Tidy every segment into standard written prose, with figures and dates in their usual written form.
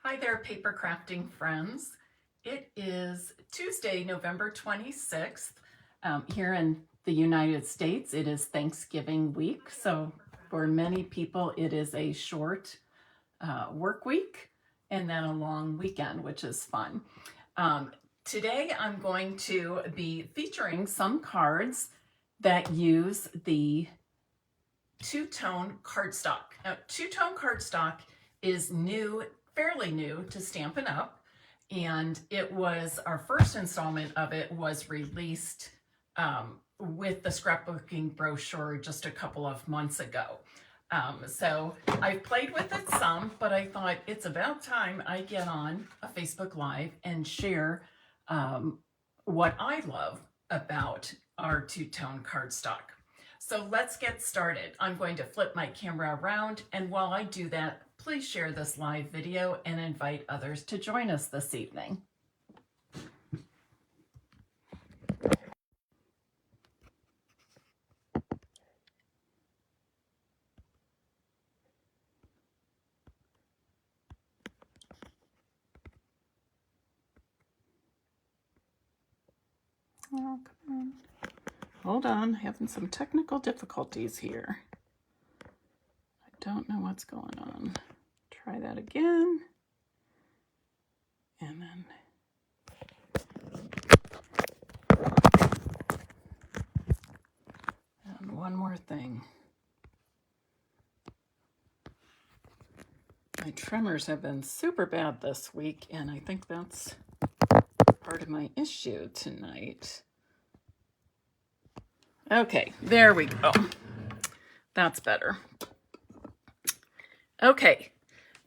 Hi there, paper crafting friends. It is Tuesday, November 26th. Here in the United States, it is Thanksgiving week. So for many people, it is a short work week and then a long weekend, which is fun. Today, I'm going to be featuring some cards that use the two-tone cardstock. Now, two-tone cardstock is new, fairly new to Stampin' Up, and it was our first installment of it was released with the scrapbooking brochure just a couple of months ago. So I've played with it some, but I thought it's about time I get on a Facebook Live and share what I love about our two-tone cardstock. So let's get started. I'm going to flip my camera around, and while I do that, please share this live video and invite others to join us this evening. Oh, come on. Hold on, having some technical difficulties here. I don't know what's going on. Try that again. And then one more thing. My tremors have been super bad this week, and I think that's part of my issue tonight. Okay, there we go. That's better. Okay,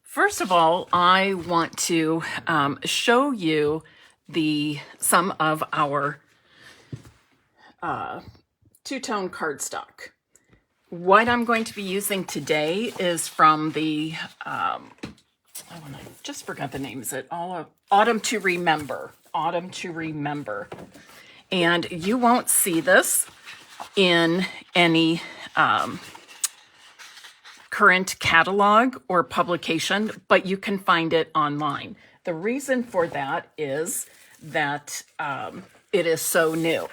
first of all, I want to show you some of our two-tone cardstock. What I'm going to be using today is from the, I just forgot the name, is it Autumn to Remember. Autumn to Remember. And you won't see this in any current catalog or publication, but you can find it online. The reason for that is that it is so new.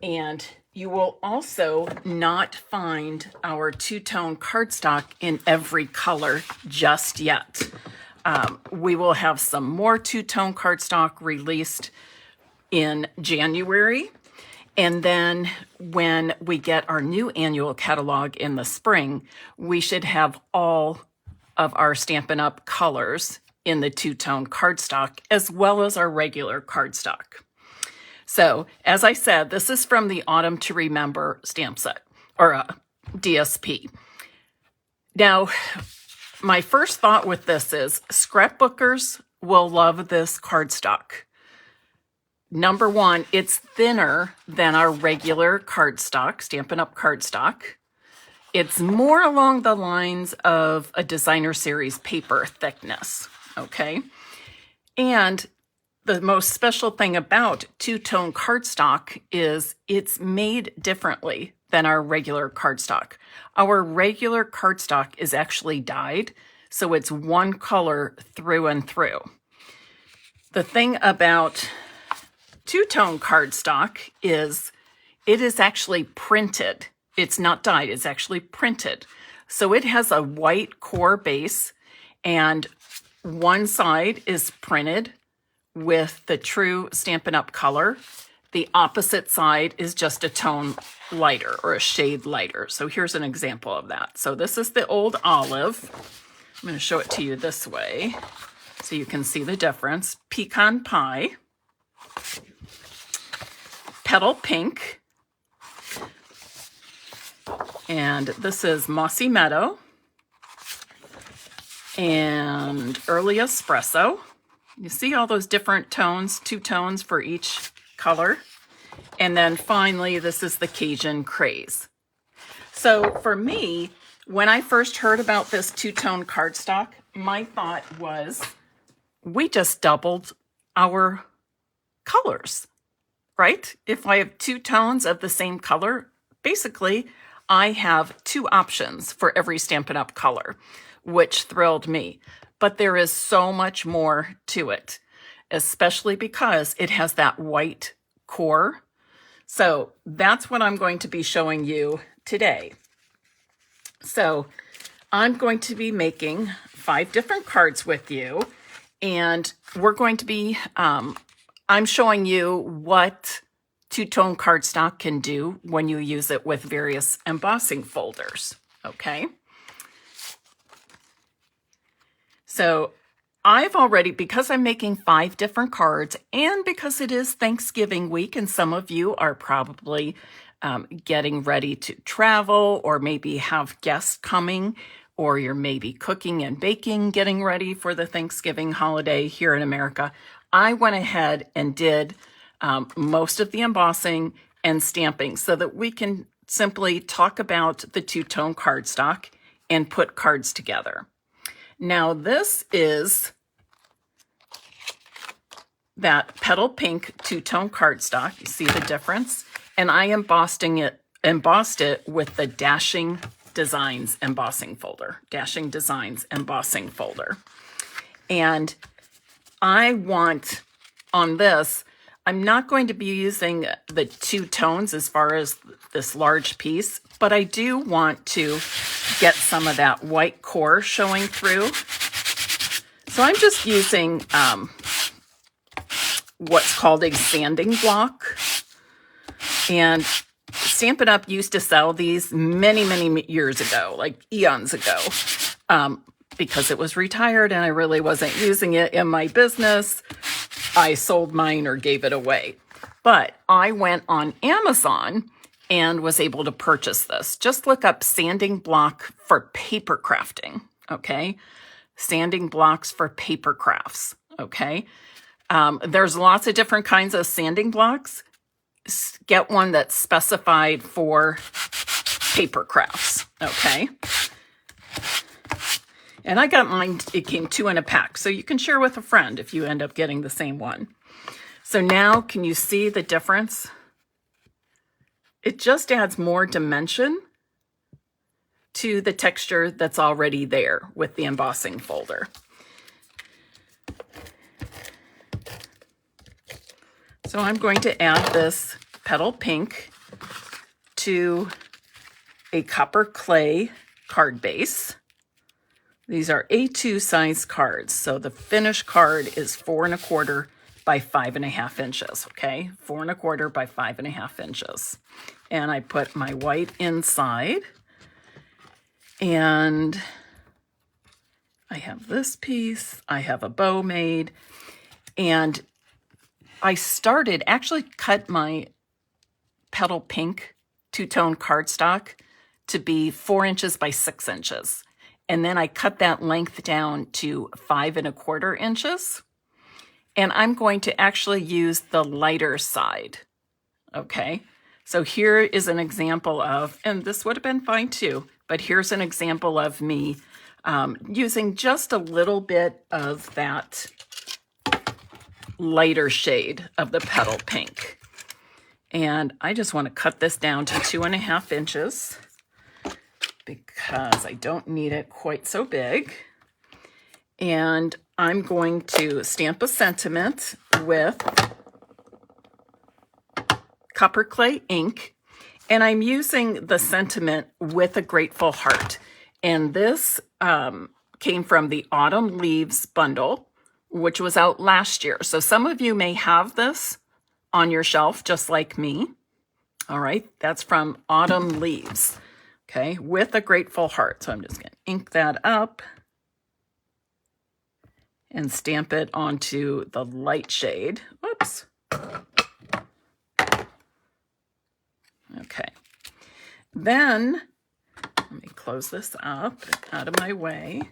And you will also not find our two-tone cardstock in every color just yet. We will have some more two-tone cardstock released in January. And then when we get our new annual catalog in the spring, we should have all of our Stampin' Up! Colors in the two-tone cardstock, as well as our regular cardstock. So, as I said, this is from the Autumn to Remember stamp set, or DSP. Now, my first thought with this is scrapbookers will love this cardstock. Number one, it's thinner than our regular cardstock, Stampin' Up! Cardstock. It's more along the lines of a designer series paper thickness, okay? And the most special thing about two-tone cardstock is it's made differently than our regular cardstock. Our regular cardstock is actually dyed, so it's one color through and through. The thing about two-tone cardstock is it is actually printed. It's not dyed, it's actually printed. So it has a white core base, and one side is printed with the true Stampin' Up! Color. The opposite side is just a tone lighter or a shade lighter. So here's an example of that. So this is the old olive. I'm going to show it to you this way so you can see the difference. Pecan pie. Petal pink. And this is mossy meadow. And early espresso. You see all those different tones, two tones for each color. And then finally, this is the Cajun Craze. So for me, when I first heard about this two-tone cardstock, my thought was, we just doubled our colors, right? If I have two tones of the same color, basically, I have two options for every Stampin' Up! Color, which thrilled me. but there is so much more to it, especially because it has that white core. So that's what I'm going to be showing you today. So I'm going to be making 5 different cards with you, and we're going to be, I'm showing you what two-tone cardstock can do when you use it with various embossing folders, okay? So I've already, because I'm making 5 different cards, and because it is Thanksgiving week, and some of you are probably getting ready to travel, or maybe have guests coming, or you're maybe cooking and baking, getting ready for the Thanksgiving holiday here in America, I went ahead and did most of the embossing and stamping so that we can simply talk about the two-tone cardstock and put cards together. Now this is that petal pink two-tone cardstock. You see the difference? And I embossed it with the Dashing Designs embossing folder. Dashing Designs embossing folder. And I want, on this, I'm not going to be using the 2 tones as far as this large piece, but I do want to get some of that white core showing through. So I'm just using what's called a sanding block. And Stampin' Up! Used to sell these many, many years ago, like eons ago, because it was retired and I really wasn't using it in my business. I sold mine or gave it away. But I went on Amazon and was able to purchase this. Just look up sanding block for paper crafting, okay? Sanding blocks for paper crafts, okay? There's lots of different kinds of sanding blocks. Get one that's specified for paper crafts, okay? And I got mine, it came 2 in a pack, so you can share with a friend if you end up getting the same one. So now, can you see the difference? It just adds more dimension to the texture that's already there with the embossing folder. So I'm going to add this petal pink to a copper clay card base. These are A2 size cards. So the finished card is 4 1/4 by 5 1/2 inches. Okay, 4 1/4 by 5 1/2 inches. And I put my white inside. And I have this piece. I have a bow made. And I actually cut my petal pink two-tone cardstock to be 4 inches by 6 inches. And then I cut that length down to 5 1/4 inches. And I'm going to actually use the lighter side. Okay, so here is an example of, and this would have been fine too, but here's an example of me using just a little bit of that lighter shade of the petal pink. And I just want to cut this down to 2 1/2 inches because I don't need it quite so big. And I'm going to stamp a sentiment with copper clay ink. And I'm using the sentiment with a grateful heart. And this came from the Autumn Leaves bundle, which was out last year. So some of you may have this on your shelf, just like me. All right, that's from Autumn Leaves, okay, with a grateful heart. So I'm just going to ink that up and stamp it onto the light shade. Whoops. Okay. Then, let me close this up, out of my way.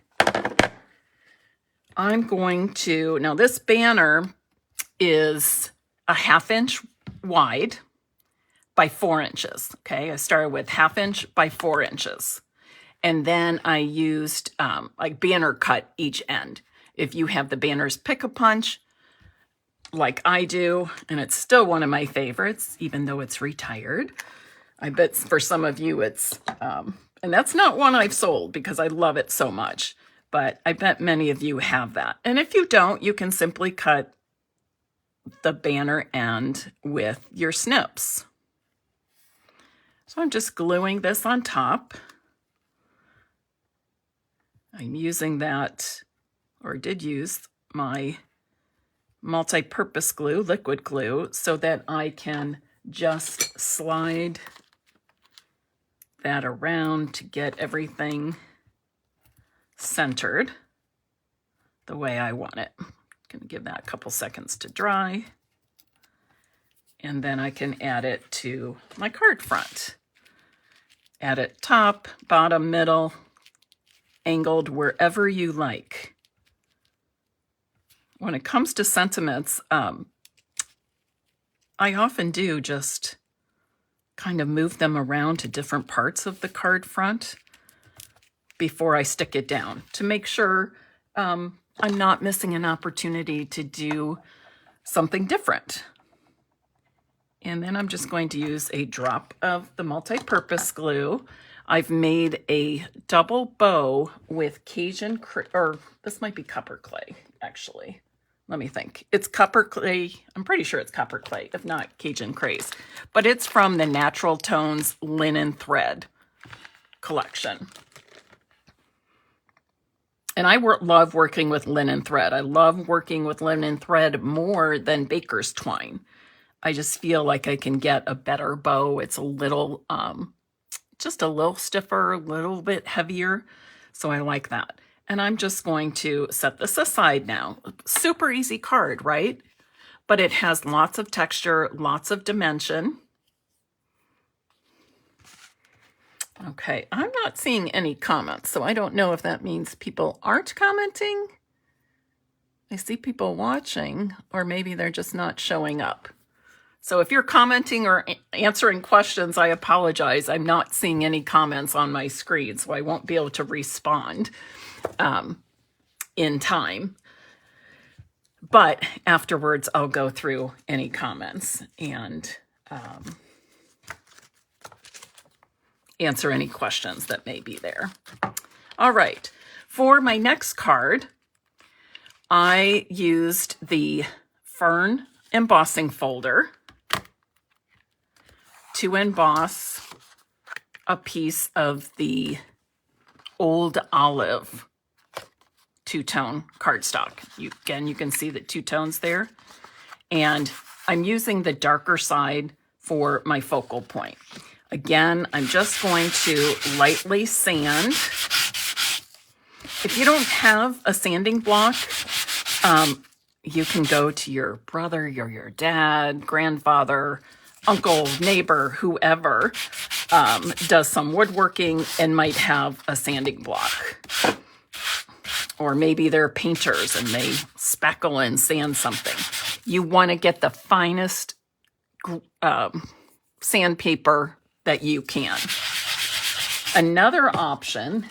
I'm going to, now this banner is a 1/2 inch wide by 4 inches. Okay, I started with 1/2 inch by 4 inches. And then I used like banner cut each end. If you have the banners pick-a-punch, like I do, and it's still one of my favorites, even though it's retired. I bet for some of you it's, and that's not one I've sold because I love it so much. but I bet many of you have that. And if you don't, you can simply cut the banner end with your snips. So I'm just gluing this on top. I'm using that, or did use my multi-purpose glue, liquid glue, so that I can just slide that around to get everything centered the way I want it. I'm going to give that a couple seconds to dry, and then I can add it to my card front. Add it top, bottom, middle, angled, wherever you like. When it comes to sentiments, I often do just kind of move them around to different parts of the card front before I stick it down to make sure I'm not missing an opportunity to do something different. And then I'm just going to use a drop of the multi-purpose glue. I've made a double bow with Cajun, or this might be copper clay, actually. Let me think. It's copper clay. I'm pretty sure it's copper clay, if not Cajun craze. But it's from the Natural Tones Linen Thread collection. And I love working with linen thread. I love working with linen thread more than baker's twine. I just feel like I can get a better bow. It's a little, just a little stiffer, a little bit heavier. So I like that. And I'm just going to set this aside now. Super easy card, right? But it has lots of texture, lots of dimension. Okay, I'm not seeing any comments, so I don't know if that means people aren't commenting. I see people watching, or maybe they're just not showing up. So if you're commenting or answering questions, I apologize. I'm not seeing any comments on my screen, so I won't be able to respond in time. But afterwards, I'll go through any comments and answer any questions that may be there. All right, for my next card, I used the Fern embossing folder to emboss a piece of the Old Olive two-tone cardstock. Again, you can see the two tones there. And I'm using the darker side for my focal point. Again, I'm just going to lightly sand. If you don't have a sanding block, you can go to your brother, your dad, grandfather, uncle, neighbor, whoever does some woodworking and might have a sanding block. Or maybe they're painters and they speckle and sand something. You want to get the finest sandpaper that you can. Another option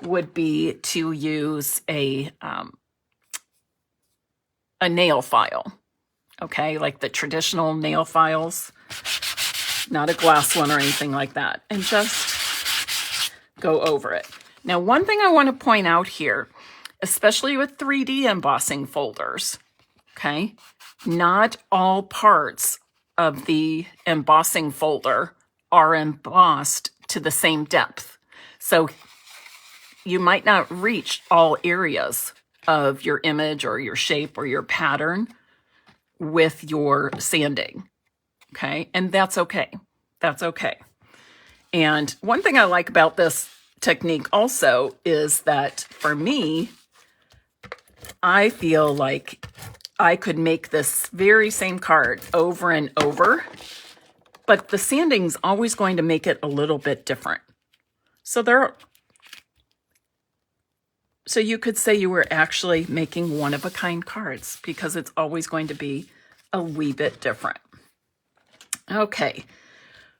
would be to use a nail file, okay, like the traditional nail files, not a glass one or anything like that, and just go over it. Now, one thing I want to point out here, especially with 3D embossing folders, okay, not all parts of the embossing folder are embossed to the same depth. So you might not reach all areas of your image or your shape or your pattern with your sanding, okay? And that's okay. That's okay. And one thing I like about this technique also is that for me, I feel like I could make this very same card over and over, but the sanding's always going to make it a little bit different. So you could say you were actually making one-of-a-kind cards because it's always going to be a wee bit different. Okay,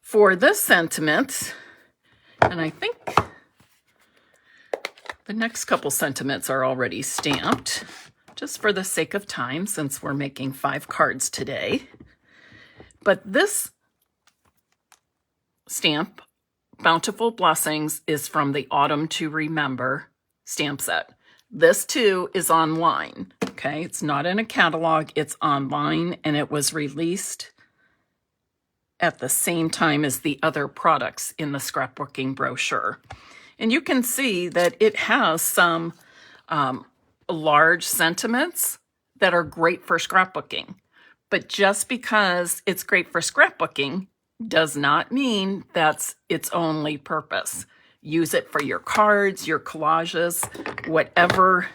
for this sentiment, and I think the next couple sentiments are already stamped, just for the sake of time, since we're making 5 cards today. But this stamp, Bountiful Blessings, is from the Autumn to Remember stamp set. This too is online, okay? It's not in a catalog, it's online, and it was released at the same time as the other products in the scrapbooking brochure. And you can see that it has some large sentiments that are great for scrapbooking. But just because it's great for scrapbooking does not mean that's its only purpose. Use it for your cards, your collages, whatever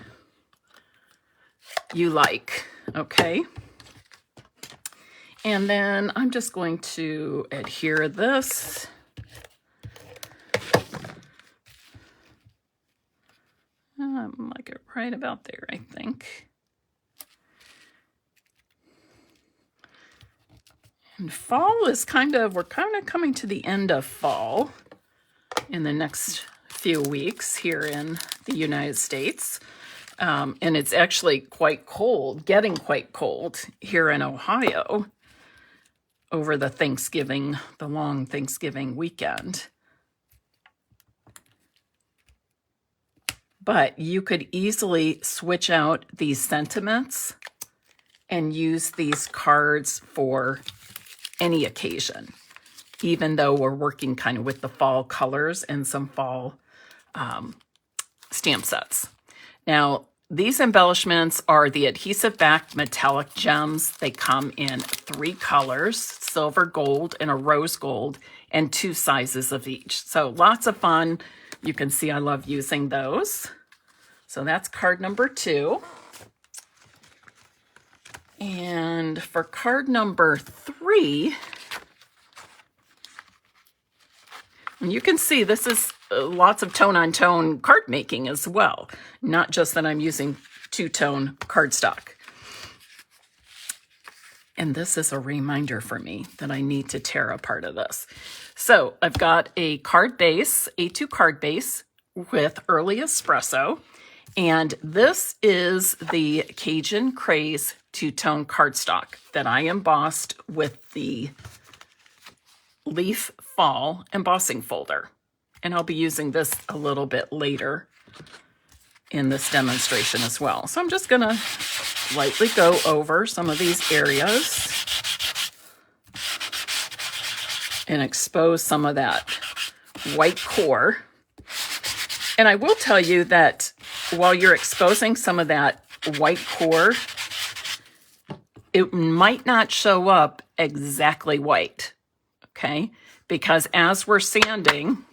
you like, okay? And then I'm just going to adhere this. Like it right about there, I think. And fall is we're kind of coming to the end of fall in the next few weeks here in the United States. And it's actually quite cold, getting quite cold here in Ohio over the long Thanksgiving weekend. But you could easily switch out these sentiments and use these cards for any occasion, even though we're working kind of with the fall colors and some fall stamp sets. Now, these embellishments are the adhesive backed metallic gems. They come in 3 colors, silver, gold, and a rose gold, and 2 sizes of each. So lots of fun. You can see I love using those. So that's card number 2. And for card number 3, and you can see this is lots of tone-on-tone card making as well, not just that I'm using two-tone cardstock. And this is a reminder for me that I need to tear a part of this. So I've got a card base, A2 card base with early espresso, and this is the Cajun Craze two-tone cardstock that I embossed with the Leaf Fall embossing folder. And I'll be using this a little bit later in this demonstration as well. So I'm just going to lightly go over some of these areas and expose some of that white core. And I will tell you that while you're exposing some of that white core, it might not show up exactly white, okay? Because as we're sanding,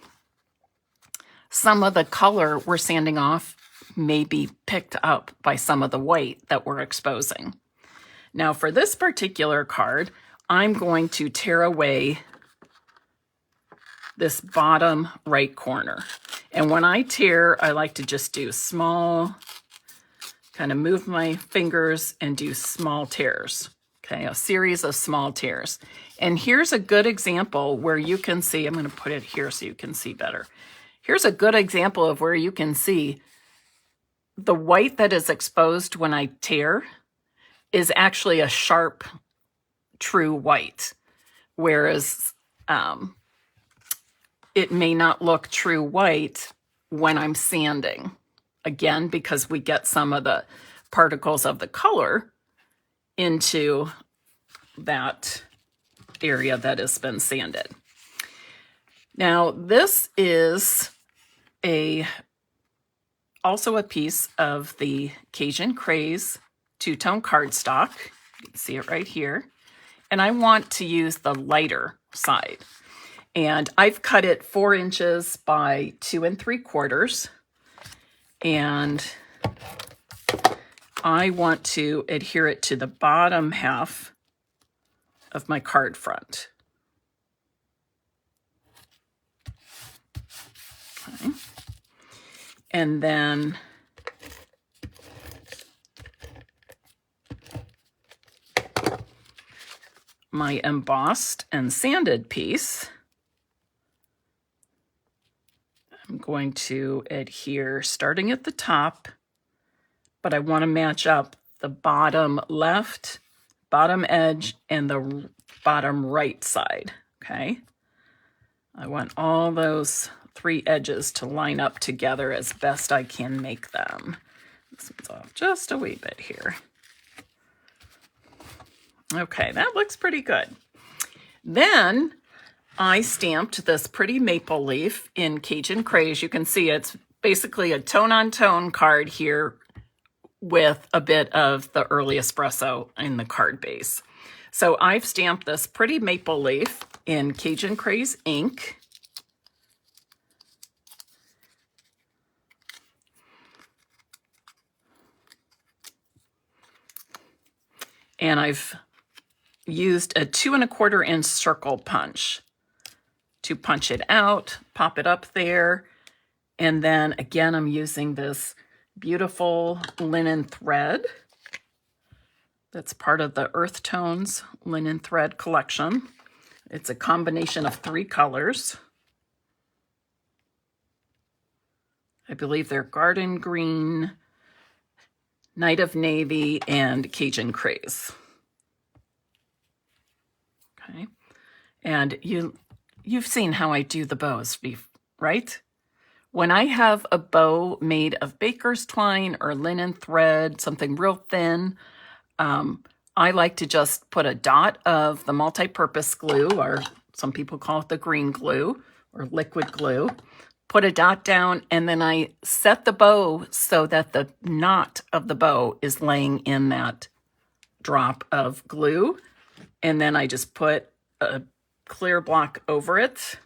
some of the color we're sanding off may be picked up by some of the white that we're exposing. Now for this particular card, I'm going to tear away this bottom right corner. And when I tear, I like to just do small, kind of move my fingers and do small tears. Okay, a series of small tears. And here's a good example where you can see, I'm going to put it here so you can see better. Here's a good example of where you can see the white that is exposed when I tear is actually a sharp, true white, whereas it may not look true white when I'm sanding. Again, because we get some of the particles of the color into that area that has been sanded. Now, this is also a piece of the Cajun Craze two-tone cardstock. You can see it right here. And I want to use the lighter side. And I've cut it 4 inches by 2 3/4. And I want to adhere it to the bottom half of my card front. Okay. And then my embossed and sanded piece, I'm going to adhere starting at the top, but I want to match up the bottom left, bottom edge, and the bottom right side, okay? I want all those 3 edges to line up together as best I can make them. This one's off just a wee bit here. Okay, that looks pretty good. Then I stamped this pretty maple leaf in Cajun Craze. You can see it's basically a tone-on-tone card here with a bit of the early espresso in the card base. So I've stamped this pretty maple leaf in Cajun Craze ink. And I've used a 2 1/4 inch circle punch to punch it out, pop it up there. And then again, I'm using this beautiful linen thread that's part of the Earth Tones linen thread collection. It's a combination of 3 colors. I believe they're Garden Green, Night of Navy, and Cajun Craze. Okay, and you've seen how I do the bows, right? When I have a bow made of baker's twine or linen thread, something real thin, I like to just put a dot of the multi-purpose glue, or some people call it the green glue or liquid glue, put a dot down, and then I set the bow so that the knot of the bow is laying in that drop of glue. And then I just put a clear block over it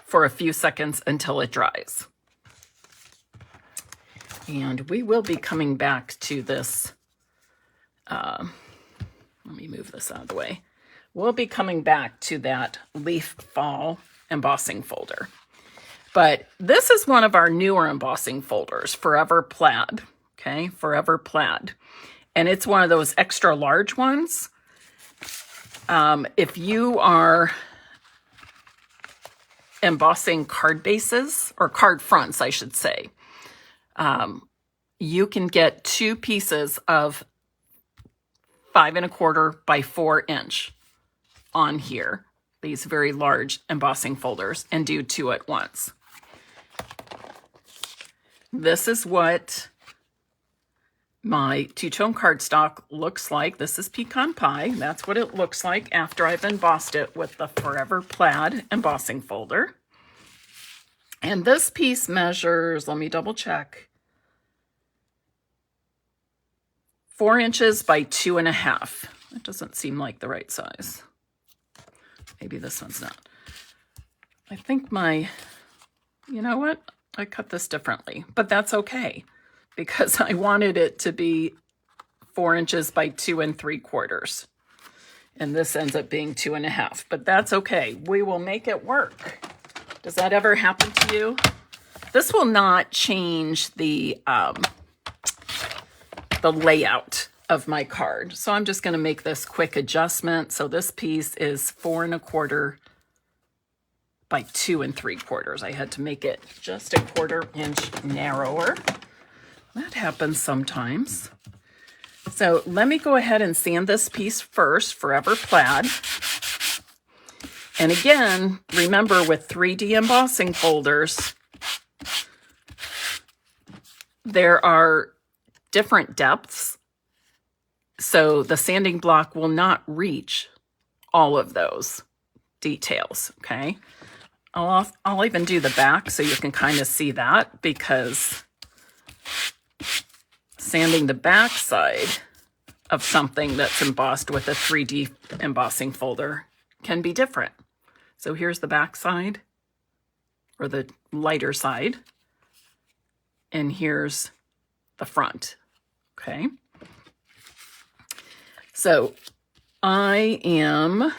for a few seconds until it dries. And we will be coming back to this. Let me move this out of the way. We'll be coming back to that leaf fall embossing folder. But this is one of our newer embossing folders, Forever Plaid. Okay, Forever Plaid. And it's one of those extra large ones. If you are embossing card bases, or card fronts, I should say, you can get 2 pieces of 5 1/4 by 4 inch on here, these very large embossing folders, and do 2 at once. This is what my 2-tone cardstock looks like. This is Pecan Pie. That's what it looks like after I've embossed it with the Forever Plaid embossing folder. And this piece measures, let me double check, 4 inches by 2 1/2. That doesn't seem like the right size. Maybe this one's not. I think you know what? I cut this differently, but that's okay, because I wanted it to be 4 inches by 2 3/4. And this ends up being 2 1/2, but that's okay. We will make it work. Does that ever happen to you? This will not change the layout of my card. So I'm just going to make this quick adjustment. So this piece is 4 1/4 by 2 3/4. I had to make it just a 1/4 inch narrower. That happens sometimes. So let me go ahead and sand this piece first, Forever Plaid. And again, remember with 3D embossing folders, there are different depths. So the sanding block will not reach all of those details, okay? I'll even do the back so you can kind of see that, because sanding the back side of something that's embossed with a 3D embossing folder can be different. So here's the back side, or the lighter side, and here's the front, okay? So I am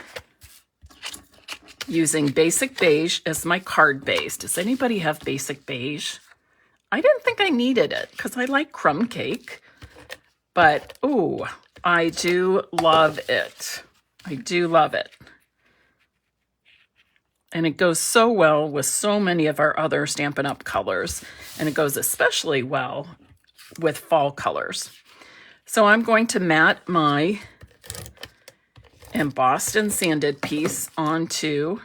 using Basic Beige as my card base. Does anybody have Basic Beige? I didn't think I needed it because I like crumb cake, but ooh, I do love it. I do love it. And it goes so well with so many of our other Stampin' Up! Colors, and it goes especially well with fall colors. So I'm going to mat my embossed and sanded piece onto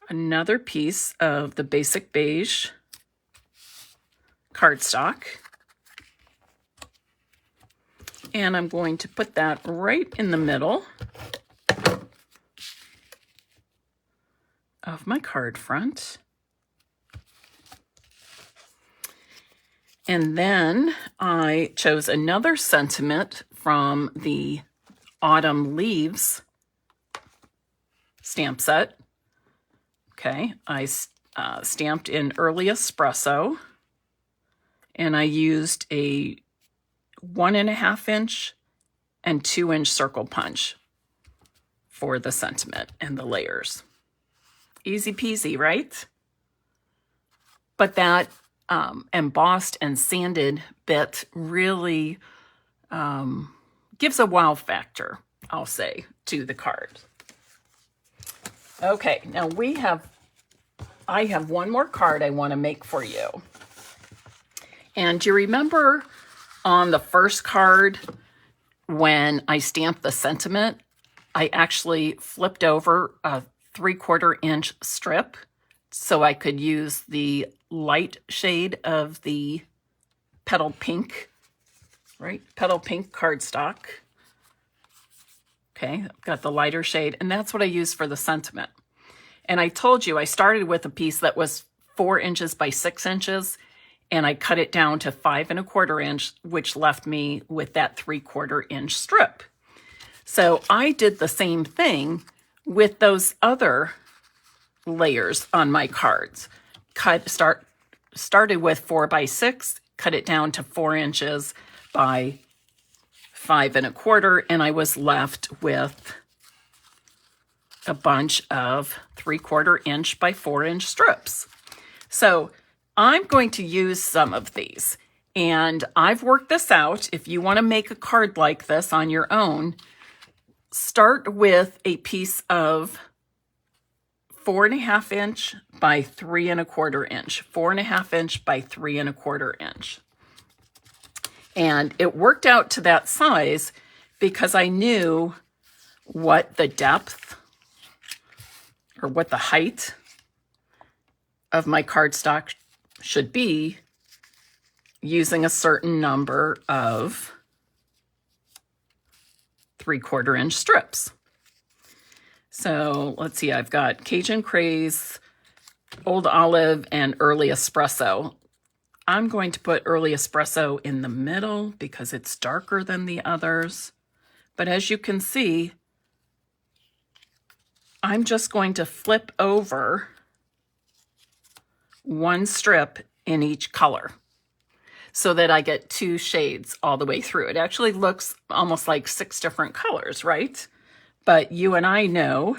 another piece of the basic beige cardstock. And I'm going to put that right in the middle of my card front. And then I chose another sentiment from the Autumn Leaves stamp set. Okay, I stamped in Early Espresso, and I used a 1.5 inch and 2 inch circle punch for the sentiment and the layers. Easy peasy, right? But that embossed and sanded bit really gives a wow factor, I'll say, to the card. Okay, now I have one more card I want to make for you. And do you remember on the first card when I stamped the sentiment, I actually flipped over a 3/4 inch strip so I could use the light shade of the petal pink, right? Petal pink cardstock. Okay, I've got the lighter shade, and that's what I used for the sentiment. And I told you I started with a piece that was 4 inches by 6 inches, and I cut it down to 5.25 inch, which left me with that 3/4 inch strip. So I did the same thing with those other layers on my cards. Started with 4 by 6, cut it down to 4 inches by 5.25, and I was left with a bunch of 3/4 inch by 4 inch strips. So I'm going to use some of these, and I've worked this out. If you want to make a card like this on your own, start with a piece of 4.5 inch by 3.25 inch, 4.5 inch by 3.25 inch. And it worked out to that size because I knew what the depth or what the height of my cardstock should be using a certain number of 3/4 inch strips. So let's see, I've got Cajun Craze, Old Olive, and Early Espresso. I'm going to put Early Espresso in the middle because it's darker than the others. But as you can see, I'm just going to flip over one strip in each color so that I get 2 shades all the way through. It actually looks almost like 6 different colors, right? But you and I know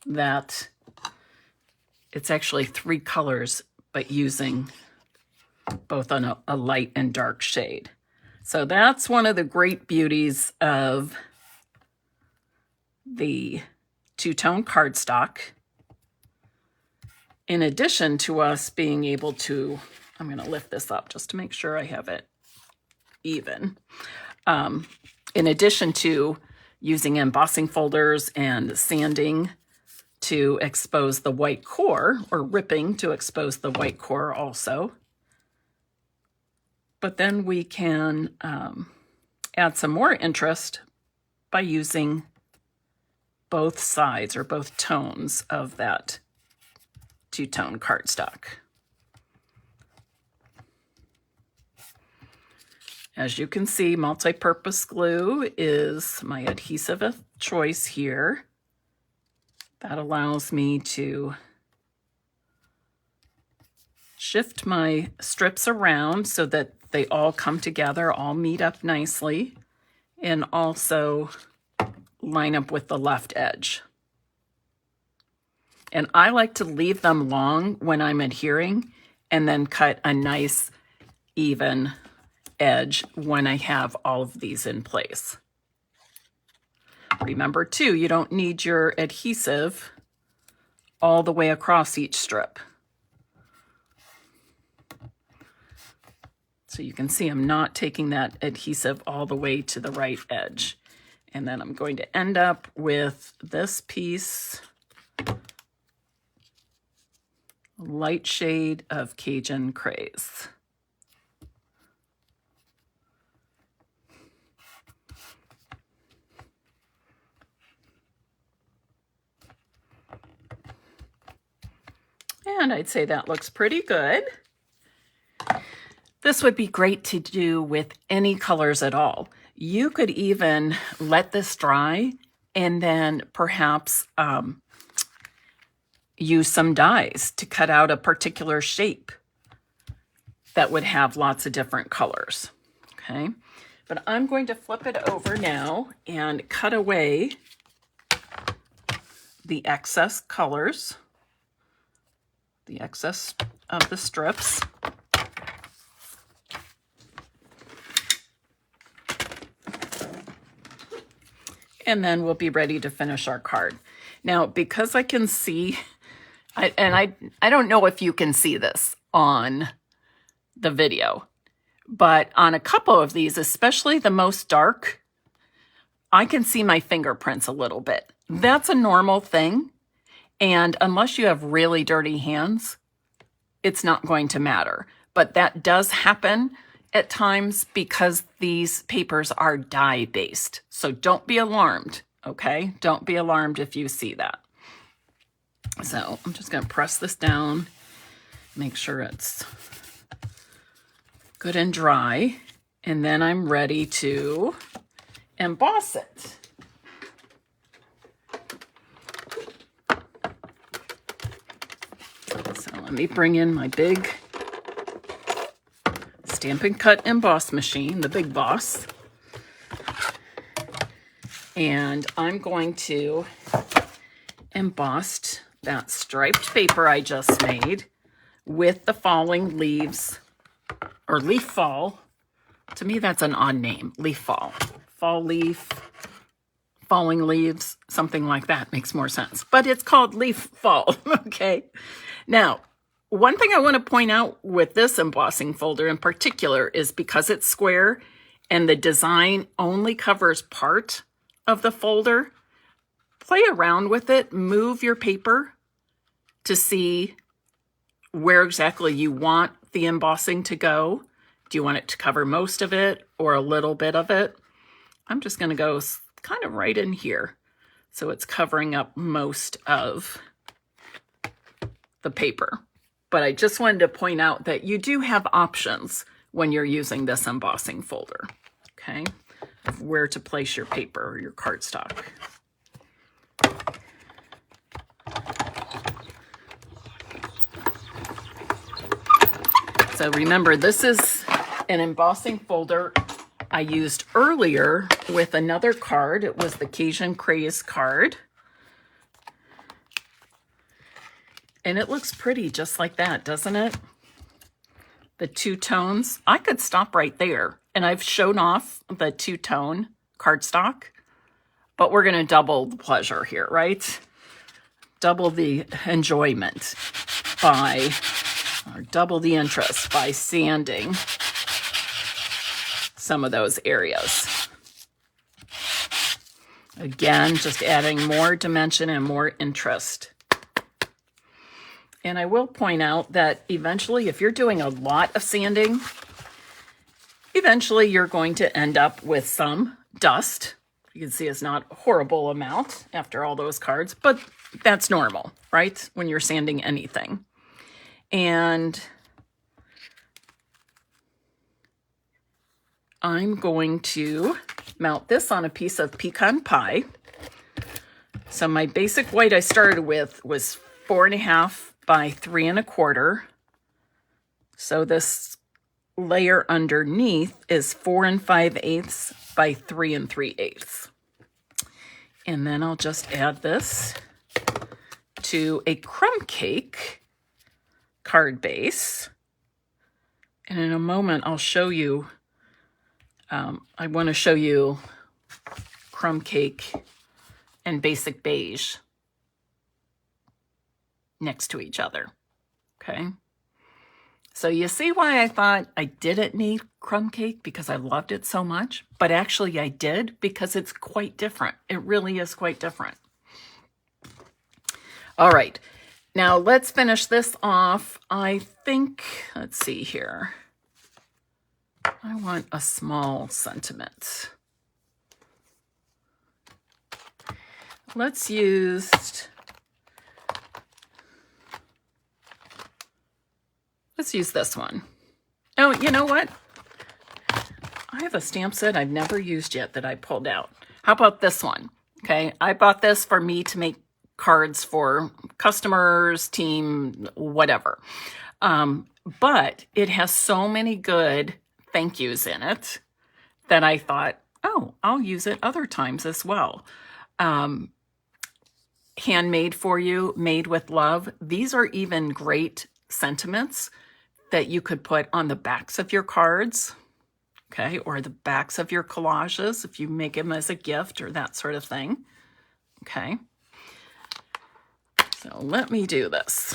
that it's actually 3 colors, but using both on a light and dark shade. So that's one of the great beauties of the two-tone cardstock. In addition to us being able to, I'm going to lift this up just to make sure I have it even. In addition to using embossing folders and sanding to expose the white core, or ripping to expose the white core also. But then we can add some more interest by using both sides or both tones of that two-tone cardstock. As you can see, multi-purpose glue is my adhesive of choice here. That allows me to shift my strips around so that they all come together, all meet up nicely, and also line up with the left edge. And I like to leave them long when I'm adhering and then cut a nice even edge when I have all of these in place. Remember too, you don't need your adhesive all the way across each strip. So you can see I'm not taking that adhesive all the way to the right edge. And then I'm going to end up with this piece light shade of Cajun Craze. And I'd say that looks pretty good. This would be great to do with any colors at all. You could even let this dry and then perhaps use some dies to cut out a particular shape that would have lots of different colors. Okay, but I'm going to flip it over now and cut away the excess colors, the excess of the strips. And then we'll be ready to finish our card. Now, because I can see, I don't know if you can see this on the video, but on a couple of these, especially the most dark, I can see my fingerprints a little bit. That's a normal thing. And unless you have really dirty hands, it's not going to matter. But that does happen at times because these papers are dye-based. So don't be alarmed, okay? Don't be alarmed if you see that. So I'm just going to press this down, make sure it's good and dry, and then I'm ready to emboss it. So let me bring in my big Stampin' Cut emboss machine, the Big Boss. And I'm going to emboss that striped paper I just made with the falling leaves, or leaf fall. To me, that's an odd name, leaf fall. Fall leaf, falling leaves, something like that makes more sense. But it's called leaf fall, okay? Now, one thing I want to point out with this embossing folder in particular is because it's square and the design only covers part of the folder, play around with it, move your paper to see where exactly you want the embossing to go. Do you want it to cover most of it or a little bit of it? I'm just going to go kind of right in here. So it's covering up most of the paper. But I just wanted to point out that you do have options when you're using this embossing folder, okay, of where to place your paper or your cardstock. So remember, this is an embossing folder I used earlier with another card. It was the Cajun Craze card. And it looks pretty just like that, doesn't it? The two tones. I could stop right there. And I've shown off the two-tone cardstock, but we're going to double the pleasure here, right? Double the enjoyment by, or double the interest by sanding some of those areas. Again, just adding more dimension and more interest. And I will point out that eventually, if you're doing a lot of sanding, eventually you're going to end up with some dust. You can see it's not a horrible amount after all those cards, but that's normal, right? When you're sanding anything. And I'm going to mount this on a piece of pecan pie. So my basic white I started with was 4.5 by 3 1/4. So this layer underneath is 4 5/8 by 3 3/8. And then I'll just add this to a crumb cake card base. And in a moment, I'll show you, I want to show you crumb cake and basic beige next to each other, okay? So you see why I thought I didn't need crumb cake because I loved it so much, but actually I did because it's quite different. It really is quite different. All right, Now let's finish this off. I think, let's see here. I want a small sentiment. Let's use this one. Oh, you know what? I have a stamp set I've never used yet that I pulled out. How about this one? Okay, I bought this for me to make cards for customers, team, whatever. But it has so many good thank yous in it that I thought, oh, I'll use it other times as well. Handmade for you, made with love. These are even great sentiments that you could put on the backs of your cards, okay, or the backs of your collages if you make them as a gift or that sort of thing, okay. So let me do this.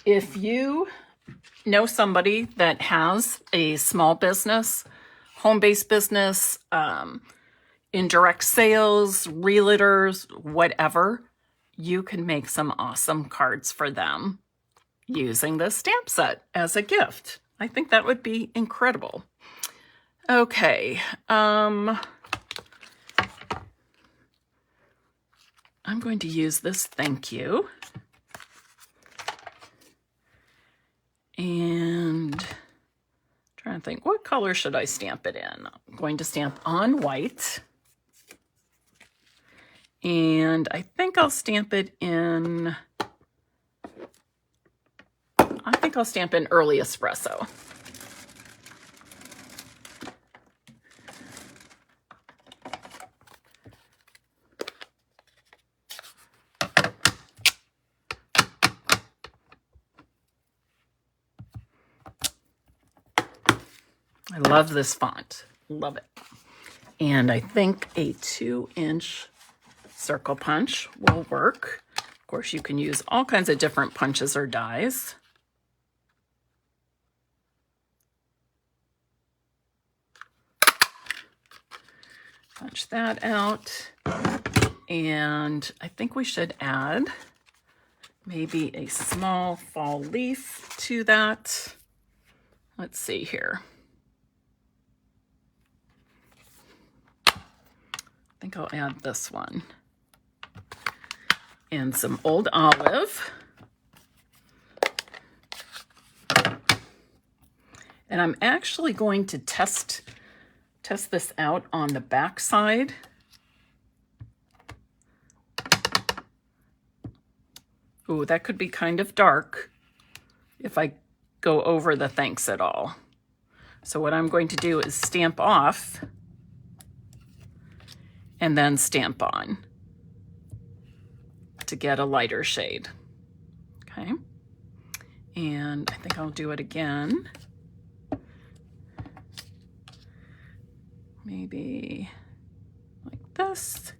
If you know somebody that has a small business, home-based business, indirect sales, realtors, whatever, you can make some awesome cards for them using this stamp set as a gift. I think that would be incredible. Okay. I'm going to use this thank you. And I'm trying to think, what color should I stamp it in? I'm going to stamp on white. And I think I'll stamp it in, early espresso. I love this font, love it. And I think a 2-inch circle punch will work. Of course, you can use all kinds of different punches or dies. Punch that out. And I think we should add maybe a small fall leaf to that. Let's see here. I think I'll add this one. And some old olive. And I'm actually going to test this out on the back side. Ooh, that could be kind of dark if I go over the thanks at all. So what I'm going to do is stamp off and then stamp on to get a lighter shade. Okay. And I think I'll do it again. Maybe like this.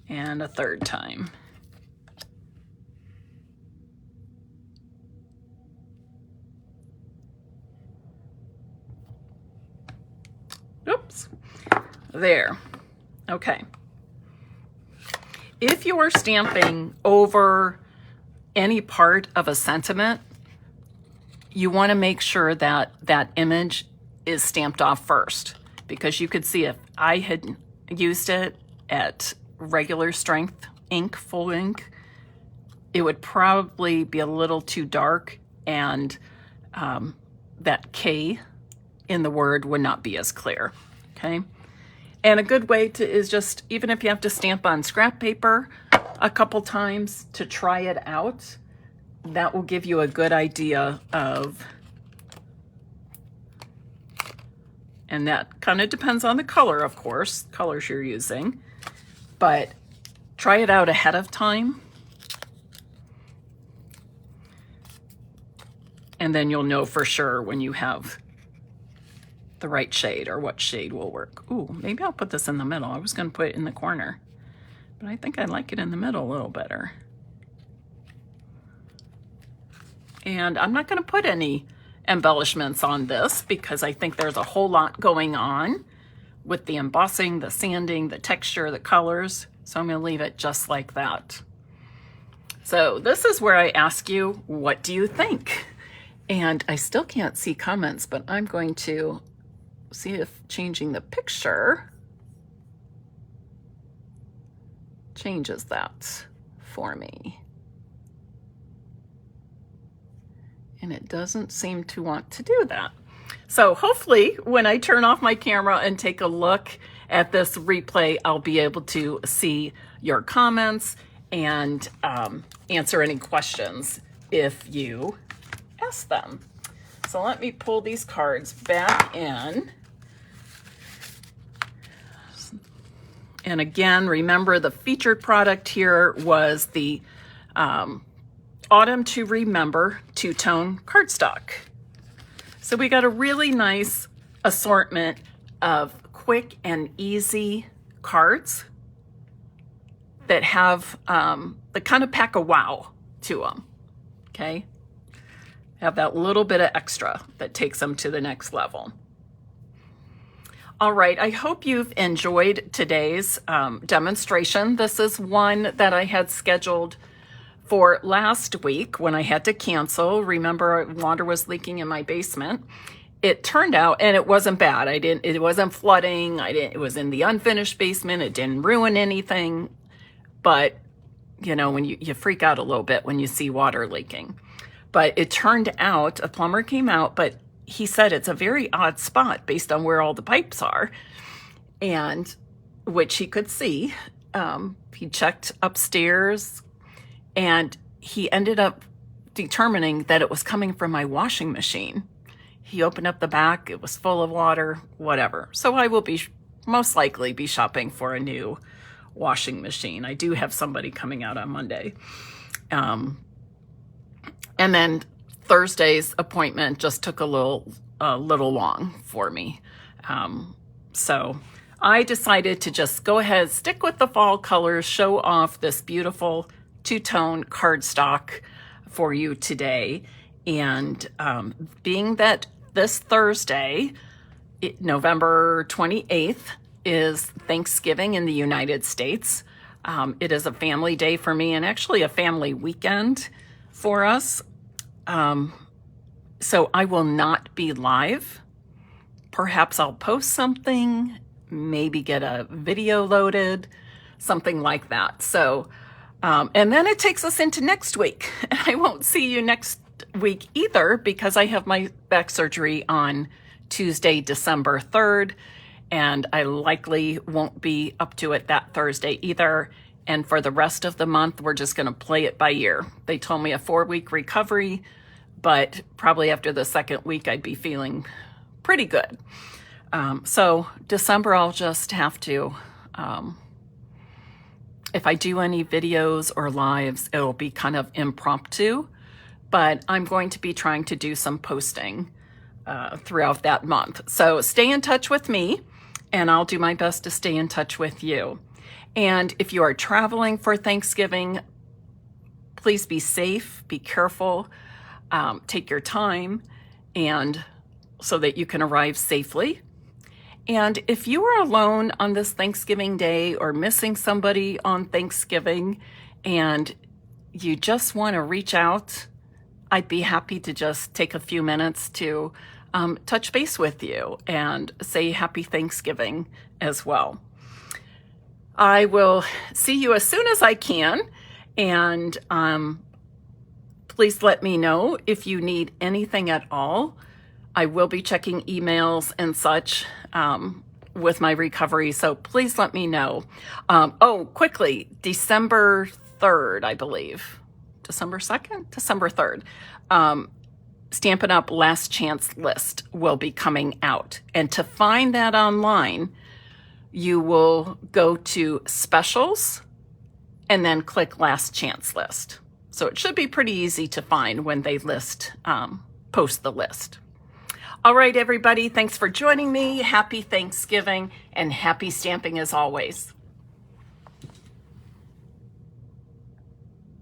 And a third time. Oops. There. Okay. If you are stamping over any part of a sentiment, you want to make sure that that image is stamped off first, because you could see if I had used it at regular strength ink, full ink, it would probably be a little too dark, and that K in the word would not be as clear, okay? And a good way to is just, even if you have to stamp on scrap paper a couple times to try it out, that will give you a good idea of, and that kind of depends on the color, of course, colors you're using, but try it out ahead of time. And then you'll know for sure when you have the right shade or what shade will work. Ooh, maybe I'll put this in the middle. I was going to put it in the corner, but I think I like it in the middle a little better. And I'm not going to put any embellishments on this because I think there's a whole lot going on with the embossing, the sanding, the texture, the colors. So I'm going to leave it just like that. So this is where I ask you, what do you think? And I still can't see comments, but I'm going to see if changing the picture changes that for me. And it doesn't seem to want to do that. So hopefully when I turn off my camera and take a look at this replay, I'll be able to see your comments and answer any questions if you ask them. So let me pull these cards back in. And again, remember the featured product here was the Autumn to Remember two-tone cardstock. So we got a really nice assortment of quick and easy cards that have that kind of pack a wow to them, okay? Have that little bit of extra that takes them to the next level. All right, I hope you've enjoyed today's demonstration. This is one that I had scheduled for last week when I had to cancel. Remember, water was leaking in my basement. It turned out, and it wasn't bad. It wasn't flooding. It was in the unfinished basement. It didn't ruin anything. But, you know, when you freak out a little bit when you see water leaking. But it turned out, a plumber came out, but he said it's a very odd spot based on where all the pipes are, and which he could see. He checked upstairs, and he ended up determining that it was coming from my washing machine. He opened up the back, it was full of water, whatever. So I will be most likely be shopping for a new washing machine. I do have somebody coming out on Monday. And then Thursday's appointment just took a little long for me. So I decided to just go ahead, stick with the fall colors, show off this beautiful two-tone cardstock for you today. And being that this Thursday, November 28th, is Thanksgiving in the United States. It is a family day for me and actually a family weekend for us. So I will not be live. Perhaps I'll post something, maybe get a video loaded, something like that. So, and then it takes us into next week. And I won't see you next week either because I have my back surgery on Tuesday, December 3rd. And I likely won't be up to it that Thursday either. And for the rest of the month, we're just going to play it by ear. They told me a 4-week recovery, but probably after the second week, I'd be feeling pretty good. So December, I'll just have to, if I do any videos or lives, it'll be kind of impromptu, but I'm going to be trying to do some posting throughout that month. So stay in touch with me, and I'll do my best to stay in touch with you. And if you are traveling for Thanksgiving, please be safe, be careful, take your time, and so that you can arrive safely. And if you are alone on this Thanksgiving day or missing somebody on Thanksgiving and you just want to reach out, I'd be happy to just take a few minutes to touch base with you and say happy Thanksgiving as well. I will see you as soon as I can, and please let me know if you need anything at all. I will be checking emails and such with my recovery, so please let me know. Oh, quickly, December 3rd, I believe. December 2nd? December 3rd. Stampin' Up! Last Chance list will be coming out. And to find that online, you will go to Specials and then click Last Chance list. So it should be pretty easy to find when they post the list. All right, everybody, thanks for joining me. Happy Thanksgiving and happy stamping as always.